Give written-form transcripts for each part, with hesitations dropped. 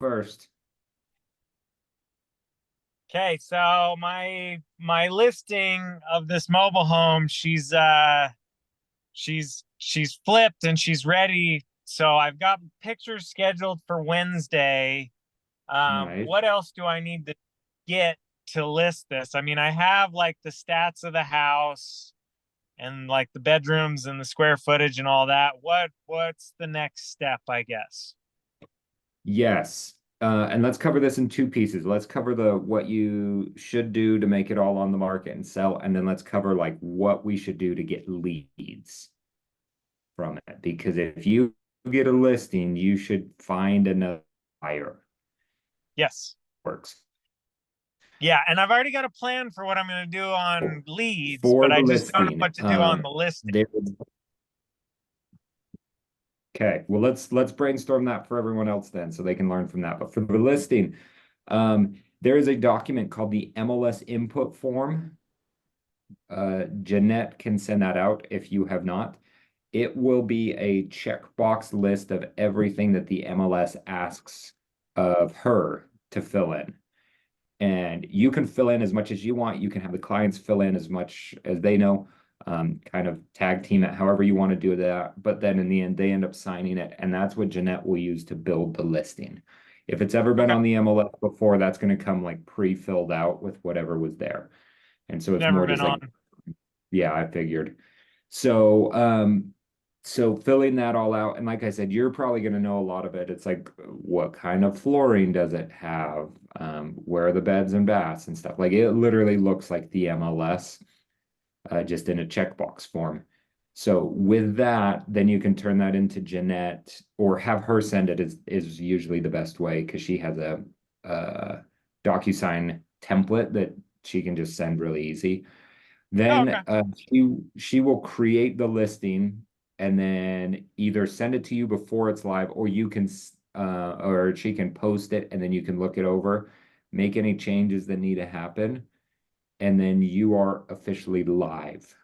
first. Okay, so my listing of this mobile home, she's flipped and she's ready. So I've got pictures scheduled for Wednesday. Nice. What else do I need to get to list this? I mean, I have like the stats of the house and like the bedrooms and the square footage and all that. What's the next step, I guess? Yes. And let's cover this in two pieces. Let's cover the what you should do to make it all on the market and sell, and then let's cover like what we should do to get leads from it. Because if you get a listing, you should find another buyer. Yes. Works. Yeah, and I've already got a plan for what I'm going to do on leads, For but the I just don't know listing, what to do on the listing. there okay, well let's brainstorm that for everyone else then so they can learn from that. But for the listing, there is a document called the MLS input form. Jeanette can send that out if you have not. It will be a checkbox list of everything that the MLS asks of her to fill in. And you can fill in as much as you want. You can have the clients fill in as much as they know, kind of tag team it however you want to do that. But then in the end, they end up signing it. And that's what Jeanette will use to build the listing. If it's ever been Okay. on the MLS before, that's going to come like pre-filled out with whatever was there. And so it's Never more been just on. like, yeah, I figured. So, so filling that all out, and like I said, you're probably going to know a lot of it. It's like, what kind of flooring does it have? Where are the beds and baths and stuff? Like it literally looks like the MLS, just in a checkbox form. So with that, then you can turn that into Jeanette or have her send it is usually the best way because she has a DocuSign template that she can just send really easy. Oh, okay. Then she will create the listing and then either send it to you before it's live, or you can or she can post it and then you can look it over, make any changes that need to happen, and then you are officially live.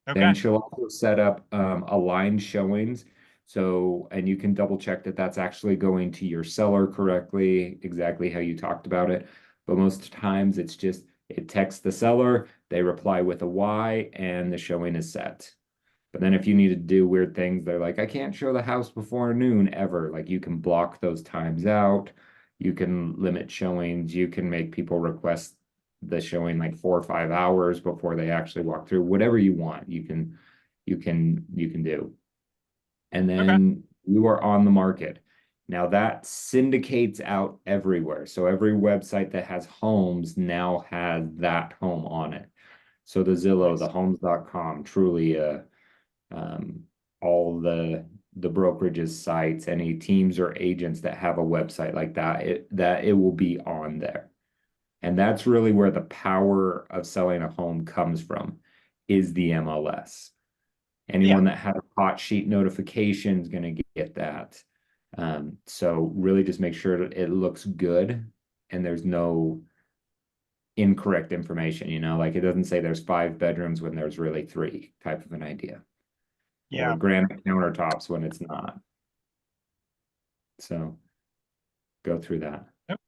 Then Okay. she'll also set up aligned showings. So, and you can double check that that's actually going to your seller correctly, exactly how you talked about it. But most times it's just, it texts the seller, they reply with a Y, and the showing is set. But then if you need to do weird things, they're like, I can't show the house before noon ever. Like you can block those times out. You can limit showings. You can make people request the showing like 4 or 5 hours before they actually walk through. Whatever you want, you can do. And Okay. then you are on the market. Now that syndicates out everywhere. So every website that has homes now has that home on it. So the Zillow, the Nice. homes.com, truly um, all the brokerages sites, any teams or agents that have a website like that, it will be on there. And that's really where the power of selling a home comes from, is the MLS. Yeah. Anyone that has a hot sheet notification is going to get that. So really just make sure that it looks good and there's no incorrect information, like it doesn't say there's 5 bedrooms when there's really 3 type of an idea, or Yeah. granite countertops when it's not. So go through that. Yep.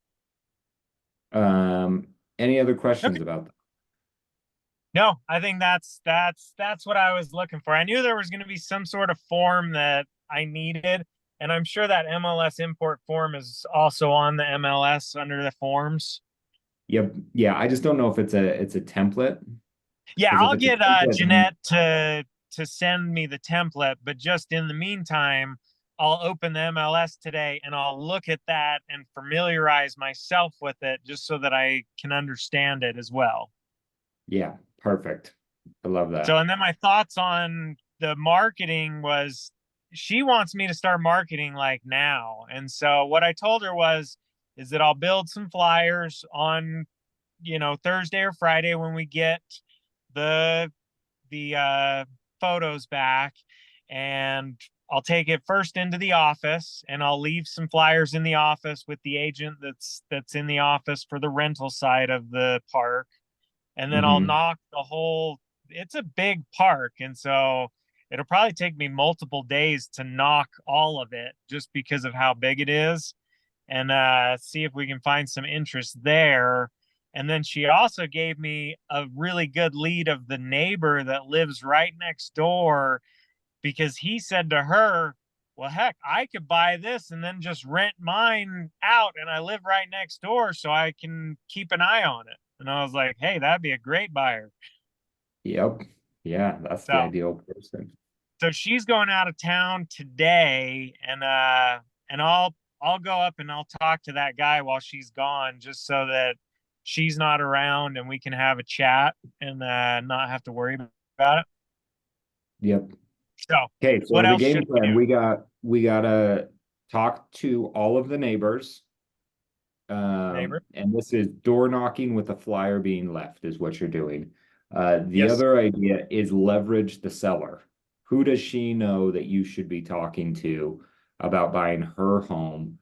Any other Okay. questions about that? No, I think that's what I was looking for. I knew there was going to be some sort of form that I needed, and I'm sure that MLS import form is also on the MLS under the forms. Yep. Yeah, I just don't know if it's a template. Yeah, Because if I'll it's a get template, then Jeanette to send me the template, but just in the meantime, I'll open the MLS today and I'll look at that and familiarize myself with it just so that I can understand it as well. yeah, perfect. I love So, that. and then my thoughts on the marketing was she wants me to start marketing like now. And so what I told her was is that I'll build some flyers on, Thursday or Friday when we get the photos back, and I'll take it first into the office and I'll leave some flyers in the office with the agent that's in the office for the rental side of the park, and then I'll Hmm. knock the whole, it's a big park, and so it'll probably take me multiple days to knock all of it just because of how big it is. and see if we can find some interest there. And then she also gave me a really good lead of the neighbor that lives right next door, because he said to her, well, heck, I could buy this and then just rent mine out, and I live right next door, so I can keep an eye on it. And I was like, hey, that'd be a great buyer. Yep. Yeah, that's the So ideal person. so she's going out of town today, and I'll go up and I'll talk to that guy while she's gone, just so that she's not around and we can have a chat and not have to worry about it. Yep. So Okay, so what as a else game should we plan, do? we gotta talk to all of the neighbors. Neighbor? And this is door knocking with a flyer being left is what you're doing. The Yes. other idea is leverage the seller. Who does she know that you should be talking to about buying her home,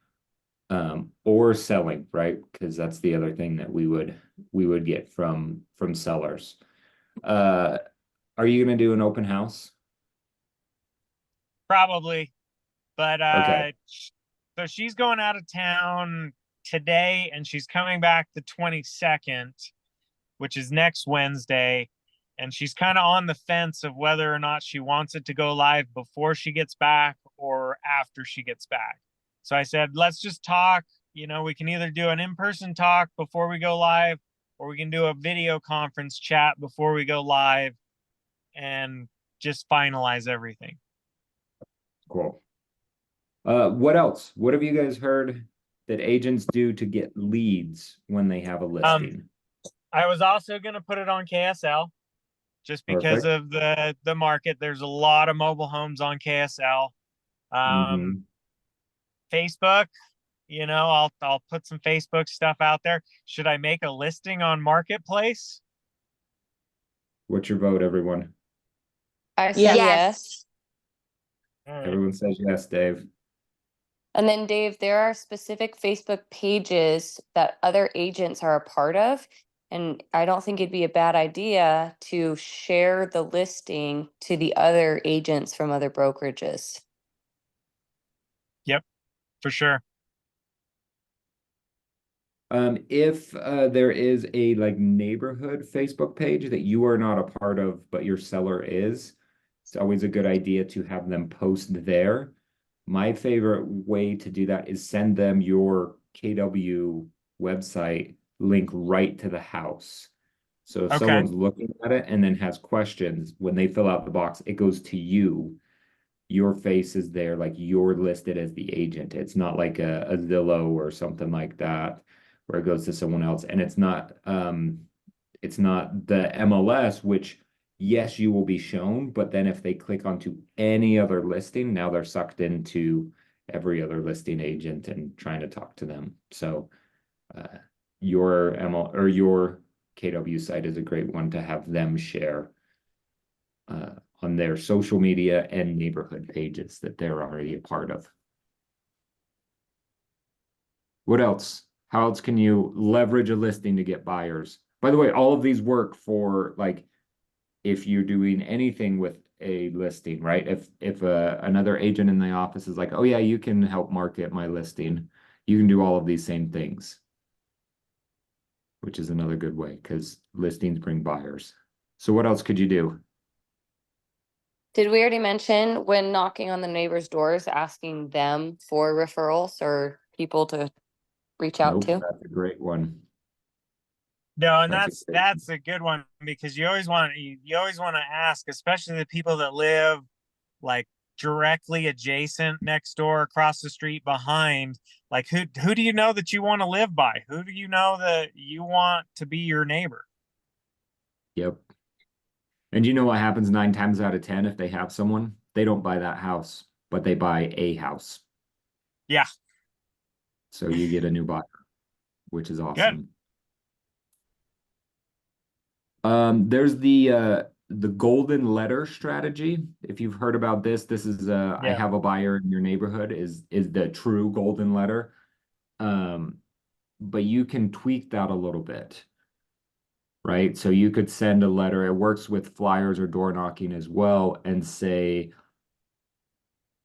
or selling, right? Because that's the other thing that we would get from sellers. Uh, are you gonna do an open house? Probably. But Okay. so she's going out of town today and she's coming back the 22nd, which is next Wednesday. And she's kind of on the fence of whether or not she wants it to go live before she gets back or after she gets back. So I said, let's just talk. We can either do an in-person talk before we go live, or we can do a video conference chat before we go live and just finalize everything. Cool. What else? What have you guys heard that agents do to get leads when they have a Um, listing? I was also going to put it on KSL just because Perfect. of the market. There's a lot of mobile homes on KSL. Um, Mm-hmm. Facebook, I'll put some Facebook stuff out there. Should I make a listing on Marketplace? What's your vote, everyone? I say Yes. yes. All right. Everyone says yes, Dave. And then, Dave, there are specific Facebook pages that other agents are a part of. And I don't think it'd be a bad idea to share the listing to the other agents from other brokerages. Yep, for sure. If there is a like neighborhood Facebook page that you are not a part of, but your seller is, it's always a good idea to have them post there. My favorite way to do that is send them your KW website link right to the house. So if Okay. someone's looking at it and then has questions, when they fill out the box, it goes to you. Your face is there, like you're listed as the agent. It's not like a Zillow or something like that where it goes to someone else. And it's not the MLS, which yes, you will be shown, but then if they click onto any other listing, now they're sucked into every other listing agent and trying to talk to them. So your ML or your KW site is a great one to have them share on their social media and neighborhood pages that they're already a part of. What else? How else can you leverage a listing to get buyers? By the way, all of these work for like if you're doing anything with a listing, right? If another agent in the office is like, oh yeah, you can help market my listing, you can do all of these same things, which is another good way because listings bring buyers. So what else could you do? Did we already mention when knocking on the neighbors' doors, asking them for referrals or people to reach out Nope, to? that's a great one. No, and That's a that's great one. that's a good one, because you always want to ask, especially the people that live like directly adjacent, next door, across the street, behind. Like, who do you know that you want to live by? Who do you know that you want to be your neighbor? Yep. And you know what happens 9 times out of 10 if they have someone? They don't buy that house, but they buy a house. Yeah, So you get a new buyer, which is good. awesome. There's the golden letter strategy. If you've heard about this, this is I Yeah. have a buyer in your neighborhood is the true golden letter. Um, but you can tweak that a little bit, right? So you could send a letter. It works with flyers or door knocking as well, and say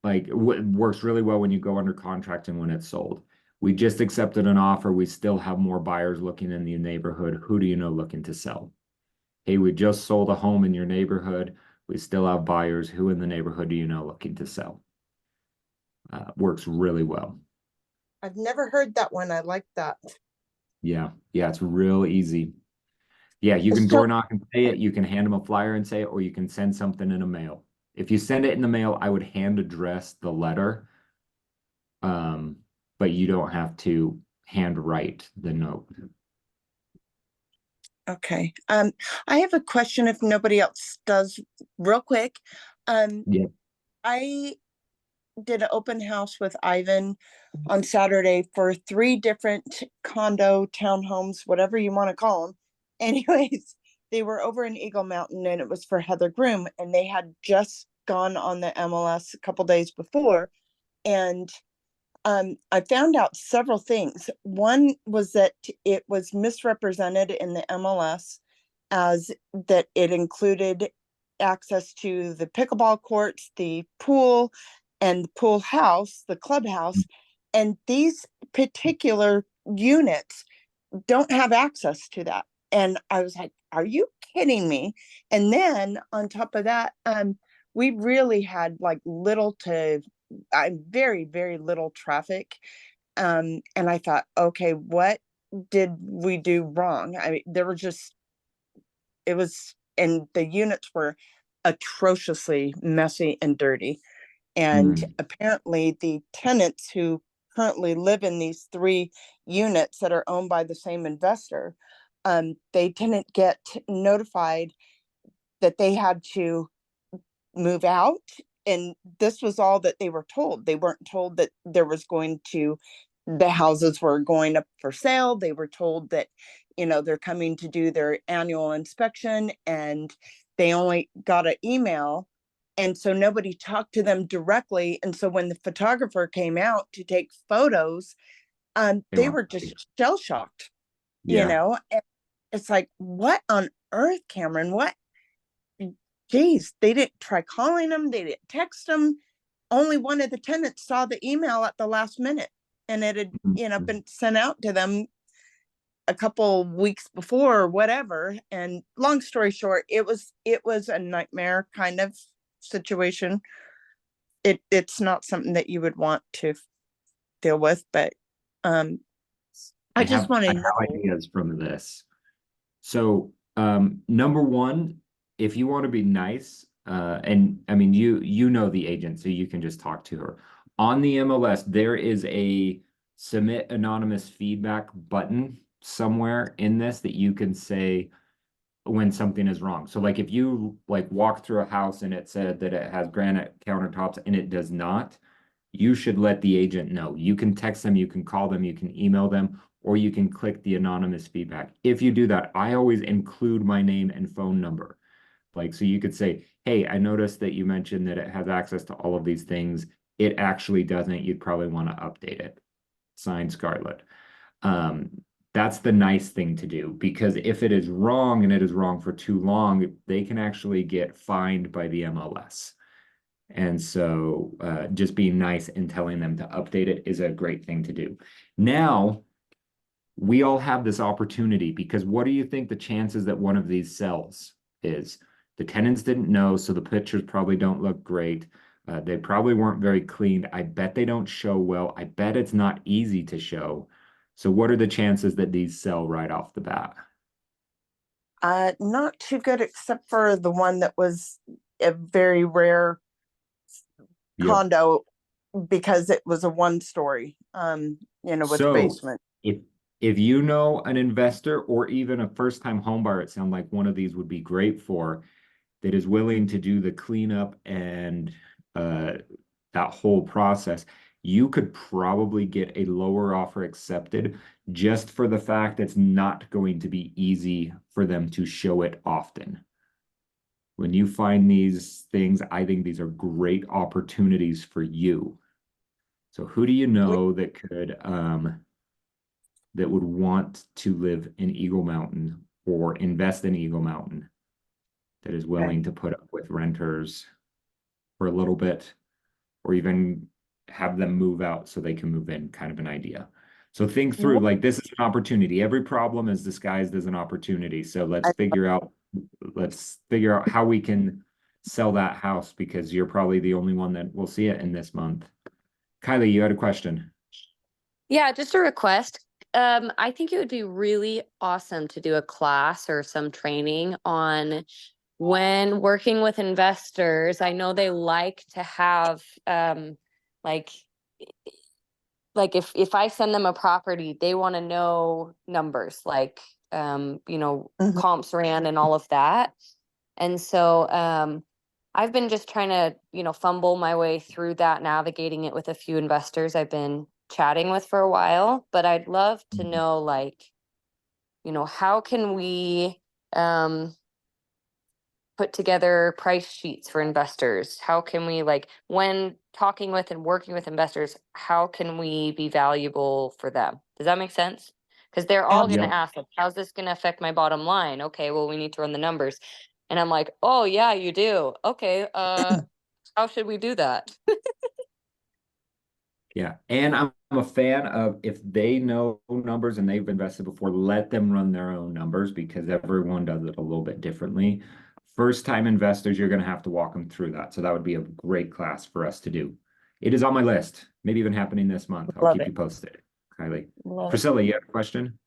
like works really well when you go under contract and when it's sold. We just accepted an offer. We still have more buyers looking in the neighborhood. Who do you know looking to sell? Hey, we just sold a home in your neighborhood. We still have buyers. Who in the neighborhood do you know looking to sell? Works really well. I've never heard that one. I like that. Yeah, it's real easy. Yeah, you can So, door knock and say it. You can hand them a flyer and say it, or you can send something in a mail. If you send it in the mail, I would hand address the letter. But you don't have to hand write the note. okay. I have a question if nobody else does, real quick. Yeah. I did an open house with Ivan on Saturday for 3 different condo, townhomes, whatever you want to call them. Anyways, they were over in Eagle Mountain and it was for Heather Groom, and they had just gone on the MLS a couple days before. And I found out several things. One was that it was misrepresented in the MLS as that it included access to the pickleball courts, the pool, and the pool house, the clubhouse. And these particular units don't have access to that. And I was like, are you kidding me? And then on top of that, we really had like little to very, very little traffic. And I thought, okay, what did we do wrong? I mean, there were just, it was, and the units were atrociously messy and dirty. And Mm. apparently the tenants who currently live in these 3 units that are owned by the same investor, they didn't get notified that they had to move out. And this was all that they were told. They weren't told that there was going to, the houses were going up for sale. They were told that, they're coming to do their annual inspection, and they only got an email. And so nobody talked to them directly. And so when the photographer came out to take photos, They they weren't were ready. just shell shocked, Yeah. And it's like, what on earth, Cameron? What? Geez, they didn't try calling them. They didn't text them. Only one of the tenants saw the email at the last minute, and it had, Mhm. been sent out to them a couple weeks before or whatever. And long story short, it was a nightmare kind of situation. It's not something that you would want to deal with, but um I I just have want I to have know. ideas from this. So, number one, if you want to be nice, and I mean you know the agent, so you can just talk to her. On the MLS, there is a submit anonymous feedback button somewhere in this that you can say when something is wrong. So like if you like walk through a house and it said that it has granite countertops and it does not, you should let the agent know. You can text them, you can call them, you can email them, or you can click the anonymous feedback. If you do that, I always include my name and phone number. Like, so you could say, hey, I noticed that you mentioned that it has access to all of these things. It actually doesn't. You'd probably want to update it. Signed, Scarlett. Um, that's the nice thing to do, because if it is wrong and it is wrong for too long, they can actually get fined by the MLS. And so just being nice and telling them to update it is a great thing to do. Now, we all have this opportunity, because what do you think the chances that one of these sells is? The tenants didn't know, so the pictures probably don't look great. They probably weren't very cleaned. I bet they don't show well. I bet it's not easy to show. So what are the chances that these sell right off the bat? Not too good, except for the one that was a very rare Yep. condo because it was a 1-story, with a So basement. if if you know an investor or even a first-time home buyer, it sounds like one of these would be great for, that is willing to do the cleanup and uh, that whole process, you could probably get a lower offer accepted just for the fact it's not going to be easy for them to show it often. When you find these things, I think these are great opportunities for you. So who do you know that could that would want to live in Eagle Mountain or invest in Eagle Mountain, that is willing to put up with renters for a little bit, or even have them move out so they can move in, kind of an idea. So think through, like, this is an opportunity. Every problem is disguised as an opportunity. So let's figure out how we can sell that house, because you're probably the only one that will see it in this month. Kylie, you had a question. Yeah, just a request. I think it would be really awesome to do a class or some training on when working with investors. I know they like to have like if I send them a property, they want to know numbers like Mhm. comps ran and all of that. And so I've been just trying to, fumble my way through that, navigating it with a few investors I've been chatting with for a while. But I'd love to know, like, how can we put together price sheets for investors? How can we, like, when talking with and working with investors, how can we be valuable for them? Does that make sense? Because they're all going to Yep. ask, like, how's this going to affect my bottom line? Okay, well, we need to run the numbers. And I'm like, oh yeah, you do. Okay, how should we do that? Yeah. And I'm a fan of, if they know numbers and they've invested before, let them run their own numbers, because everyone does it a little bit differently. First time investors, you're going to have to walk them through that. So that would be a great class for us to do. It is on my list, maybe even happening this month. I'll Love keep it. you posted, Kylie. Love it. Priscilla, you have a question?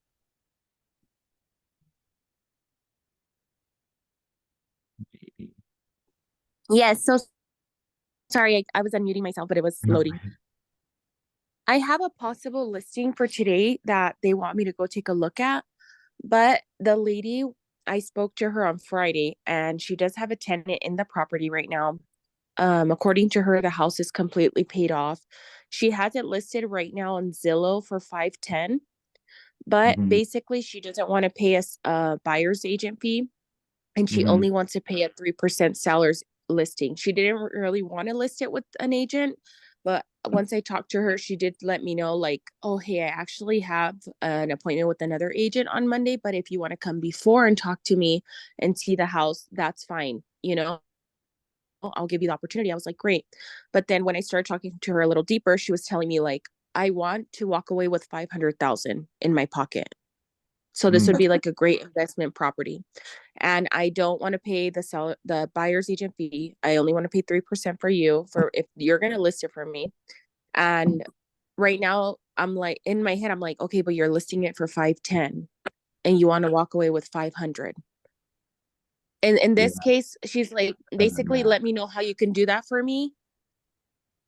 Yes, so sorry, I was unmuting myself, but it was No. loading. I have a possible listing for today that they want me to go take a look at, but the lady, I spoke to her on Friday, and she does have a tenant in the property right now. According to her, the house is completely paid off. She has it listed right now on Zillow for 510, but Mhm. basically she doesn't want to pay us a buyer's agent fee, and she Mhm. only wants to pay a 3% seller's listing. She didn't really want to list it with an agent, but once I talked to her, she did let me know, like, oh, hey, I actually have an appointment with another agent on Monday, but if you want to come before and talk to me and see the house, that's fine. I'll give you the opportunity. I was like, great. But then when I started talking to her a little deeper, she was telling me, like, I want to walk away with 500,000 in my pocket. So this would Mm. be like a great investment property. And I don't want to pay the buyer's agent fee. I only want to pay 3% for you, for if you're going to list it for me. And right now I'm like, in my head, I'm like, okay, but you're listing it for 510 and you want to walk away with 500. And in Yeah, this case, she's like, doesn't basically, matter. let me know how you can do that for me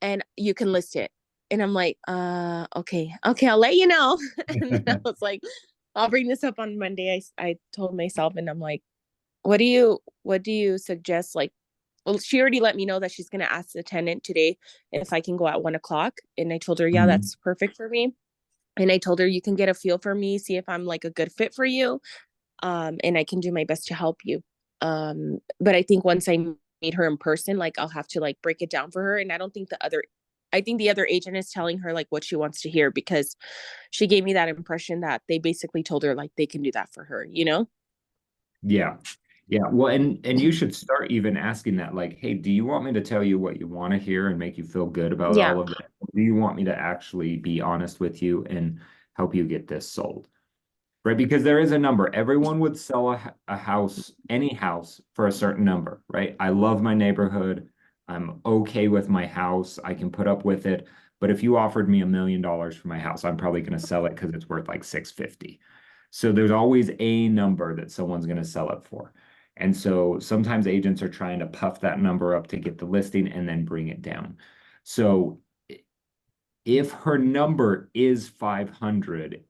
and you can list it. And I'm like, okay, I'll let you know. And then I was like, I'll bring this up on Monday. I told myself, and I'm like, what do you suggest? Like, well, she already let me know that she's gonna ask the tenant today if I can go at 1 o'clock. And I told her, yeah, Mhm. that's perfect for me. And I told her, you can get a feel for me, see if I'm like a good fit for you. And I can do my best to help you. But I think once I meet her in person, like, I'll have to like break it down for her. And I think the other agent is telling her like what she wants to hear, because she gave me that impression that they basically told her like they can do that for her. Yeah. Yeah. Well, and you should start even asking that, like, hey, do you want me to tell you what you want to hear and make you feel good about Yeah. all of that? Or do you want me to actually be honest with you and help you get this sold? Right? Because there is a number. Everyone would sell a house, any house, for a certain number, right? I love my neighborhood. I'm okay with my house. I can put up with it. But if you offered me $1 million for my house, I'm probably going to sell it because it's worth like 650. So there's always a number that someone's going to sell it for. And so sometimes agents are trying to puff that number up to get the listing and then bring it down. So if her number is 500,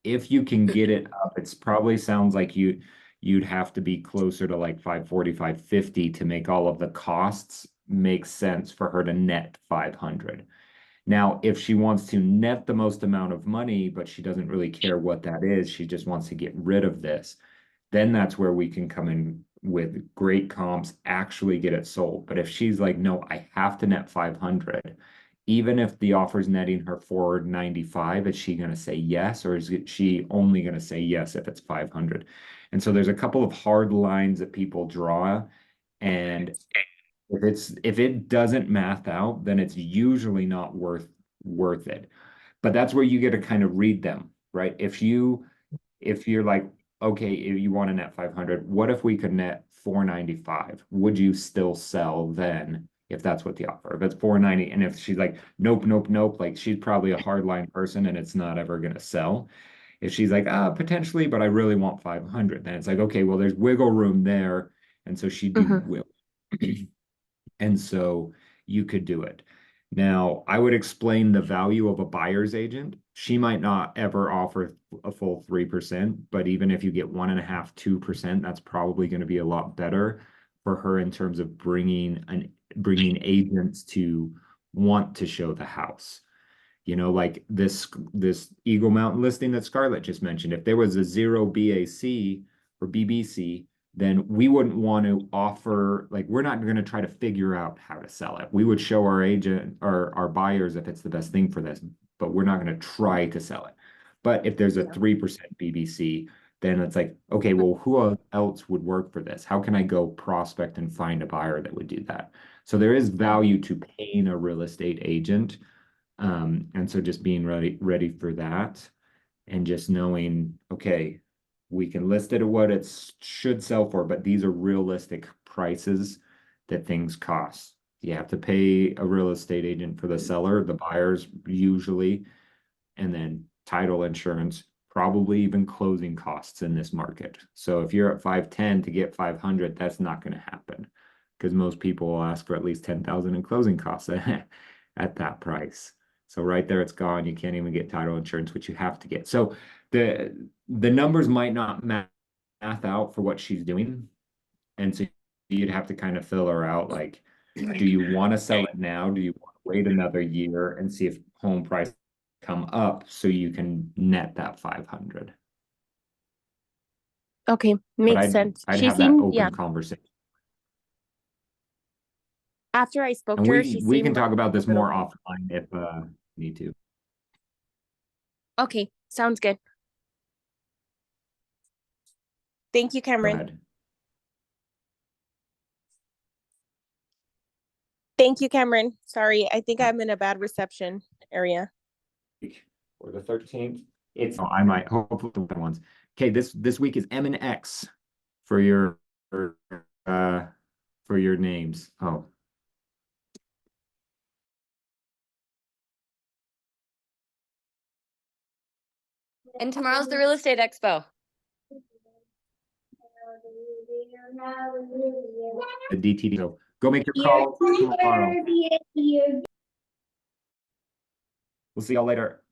if you can get it up, it's probably sounds like you'd have to be closer to like 540, 550 to make all of the costs make sense for her to net 500. Now, if she wants to net the most amount of money, but she doesn't really care what that is, she just wants to get rid of this, then that's where we can come in with great comps, actually get it sold. But if she's like, no, I have to net 500, even if the offer's netting her 495, is she going to say yes, or is she only going to say yes if it's 500? And so there's a couple of hard lines that people draw, and if it doesn't math out, then it's usually not worth it. But that's where you get to kind of read them, right? If you're like, okay, if you want to net 500, what if we could net 495? Would you still sell then if that's what the offer? If it's 490, and if she's like, nope, nope, nope, like she's probably a hardline person and it's not ever gonna sell. If she's like, potentially, but I really want 500, then it's like, okay, well, there's wiggle room there. And so she'd be willing. And so you could do it. Now, I would explain the value of a buyer's agent. She might not ever offer a full 3%, but even if you get 1.5%, 2%, that's probably going to be a lot better for her in terms of bringing agents to want to show the house. You know, like this Eagle Mountain listing that Scarlett just mentioned, if there was a 0 BAC or BBC, then we wouldn't want to offer, like, we're not going to try to figure out how to sell it. We would show our agent or our buyers if it's the best thing for this, but we're not going to try to sell it. But if there's a 3% BBC, then it's like, okay, well, who else would work for this? How can I go prospect and find a buyer that would do that? So there is value to paying a real estate agent. And so just being ready for that and just knowing, okay, we can list it at what it should sell for, but these are realistic prices that things cost. You have to pay a real estate agent for the seller, the buyers usually, and then title insurance, probably even closing costs in this market. So if you're at 510 to get 500, that's not going to happen because most people will ask for at least 10,000 in closing costs at that price. So right there, it's gone. You can't even get title insurance, which you have to get. So the numbers might not math out for what she's doing. And so you'd have to kind of fill her out. Like, do you want to sell it now? Do you want to wait another year and see if home price come up so you can net that 500? Okay, But makes sense. I'd She have that seemed, open yeah. conversation. After I spoke And to her, she we can seemed talk about a this little- more offline if need to. Okay, sounds good. Thank you, Go Cameron. ahead. Thank you, Cameron. Sorry, I think I'm in a bad reception area. Or the 13th. I might hopefully the ones. Okay, this week is M and X for your names. Oh. And tomorrow's the real estate expo. The DTD. So go make your call tomorrow. We'll see y'all later.